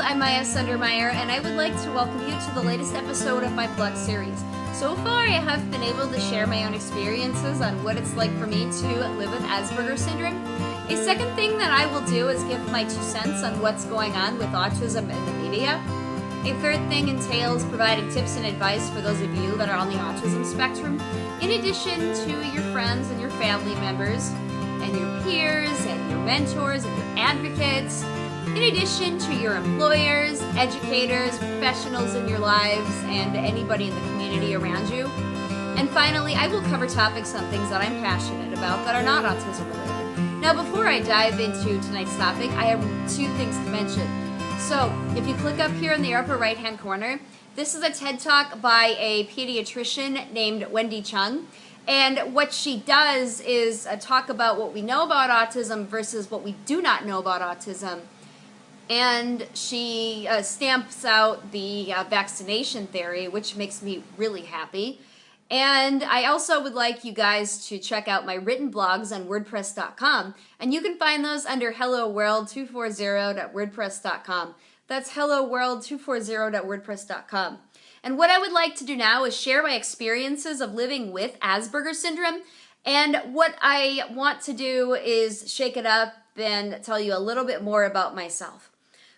I'm Miyah Sundermeyer, and I would like to welcome you to the latest episode of my blog series. So far, I have been able to share my own experiences on what it's like for me to live with Asperger syndrome. A second thing that I will do is give my 2 cents on what's going on with autism in the media. A third thing entails providing tips and advice for those of you that are on the autism spectrum, in addition to your friends and your family members, and your peers, and your mentors, and your advocates, in addition to your employers, educators, professionals in your lives, and anybody in the community around you. And finally, I will cover topics on things that I'm passionate about that are not autism related. Now, before I dive into tonight's topic, I have 2 things to mention. So, if you click up here in the upper right-hand corner, this is a TED Talk by a pediatrician named Wendy Chung. And what she does is talk about what we know about autism versus what we do not know about autism. And she stamps out the vaccination theory, which makes me really happy. And I also would like you guys to check out my written blogs on WordPress.com. And you can find those under helloworld240.wordpress.com. That's helloworld240.wordpress.com. And what I would like to do now is share my experiences of living with Asperger syndrome. And what I want to do is shake it up and tell you a little bit more about myself.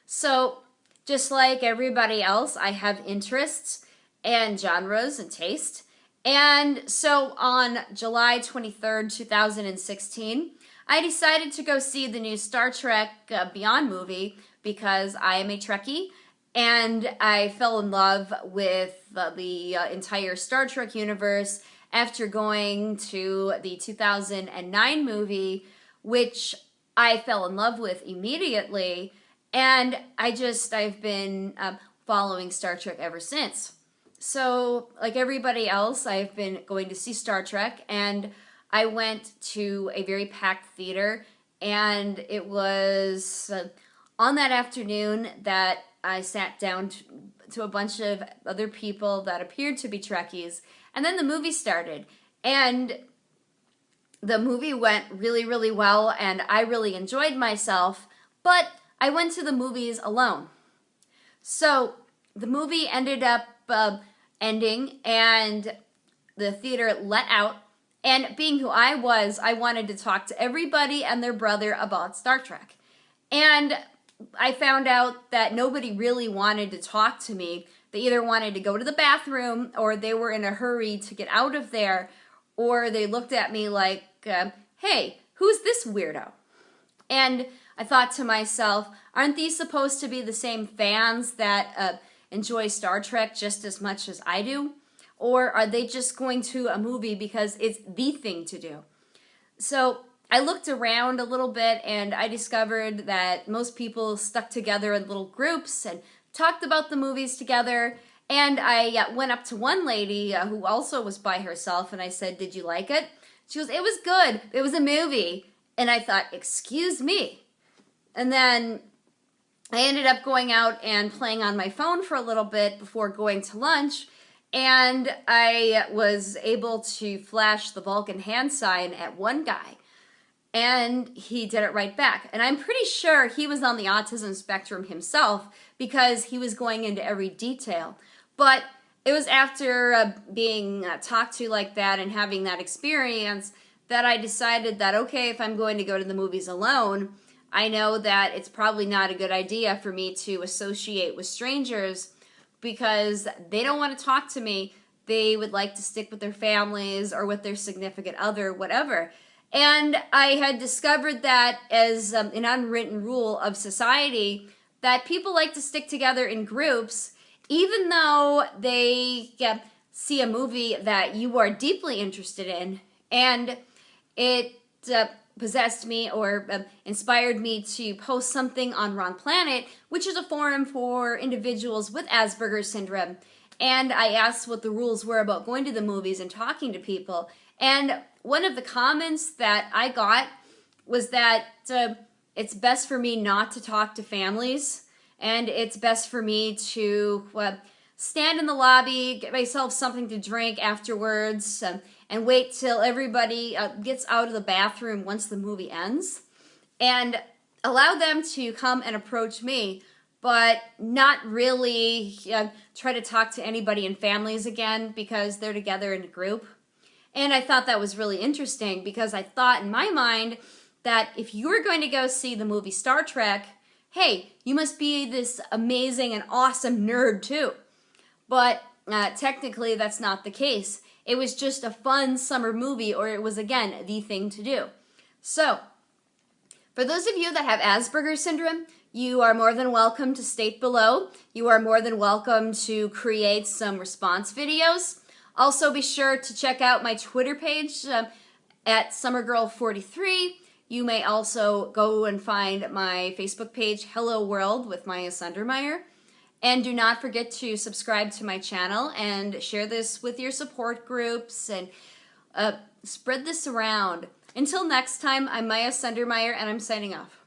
So, just like everybody else, I have interests and genres and taste. And so on July 23rd, 2016, I decided to go see the new Star Trek Beyond movie because I am a Trekkie, and I fell in love with the entire Star Trek universe after going to the 2009 movie, which I fell in love with immediately. And I've been following Star Trek ever since. So, like everybody else, I've been going to see Star Trek, and I went to a very packed theater, and it was on that afternoon that I sat down to a bunch of other people that appeared to be Trekkies, and then the movie started. And the movie went really, really well, and I really enjoyed myself, but I went to the movies alone. So the movie ended up ending, and the theater let out. And being who I was, I wanted to talk to everybody and their brother about Star Trek. And I found out that nobody really wanted to talk to me. They either wanted to go to the bathroom, or they were in a hurry to get out of there, or they looked at me like, hey, who's this weirdo? And I thought to myself, aren't these supposed to be the same fans that enjoy Star Trek just as much as I do? Or are they just going to a movie because it's the thing to do? So I looked around a little bit, and I discovered that most people stuck together in little groups and talked about the movies together. And I went up to one lady who also was by herself, and I said, "Did you like it?" She goes, "It was good. It was a movie." And I thought, excuse me. And then I ended up going out and playing on my phone for a little bit before going to lunch, and I was able to flash the Vulcan hand sign at one guy, and he did it right back. And I'm pretty sure he was on the autism spectrum himself because he was going into every detail. But it was after being talked to like that and having that experience that I decided that, okay, if I'm going to go to the movies alone, I know that it's probably not a good idea for me to associate with strangers because they don't want to talk to me. They would like to stick with their families or with their significant other, whatever. And I had discovered that as an unwritten rule of society, that people like to stick together in groups, even though they see a movie that you are deeply interested in, and it possessed me or inspired me to post something on Wrong Planet, which is a forum for individuals with Asperger syndrome. And I asked what the rules were about going to the movies and talking to people. And one of the comments that I got was that it's best for me not to talk to families, and it's best for me to stand in the lobby, get myself something to drink afterwards, and wait till everybody gets out of the bathroom once the movie ends, and allow them to come and approach me but not really try to talk to anybody in families again because they're together in a group. And I thought that was really interesting because I thought in my mind that if you were going to go see the movie Star Trek, hey, you must be this amazing and awesome nerd too. But technically that's not the case. It was just a fun summer movie, or it was, again, the thing to do. So, for those of you that have Asperger syndrome, you are more than welcome to state below. You are more than welcome to create some response videos. Also, be sure to check out my Twitter page at SummerGirl43. You may also go and find my Facebook page, Hello World with Miyah Sundermeyer. And do not forget to subscribe to my channel and share this with your support groups and spread this around. Until next time, I'm Miyah Sundermeyer and I'm signing off.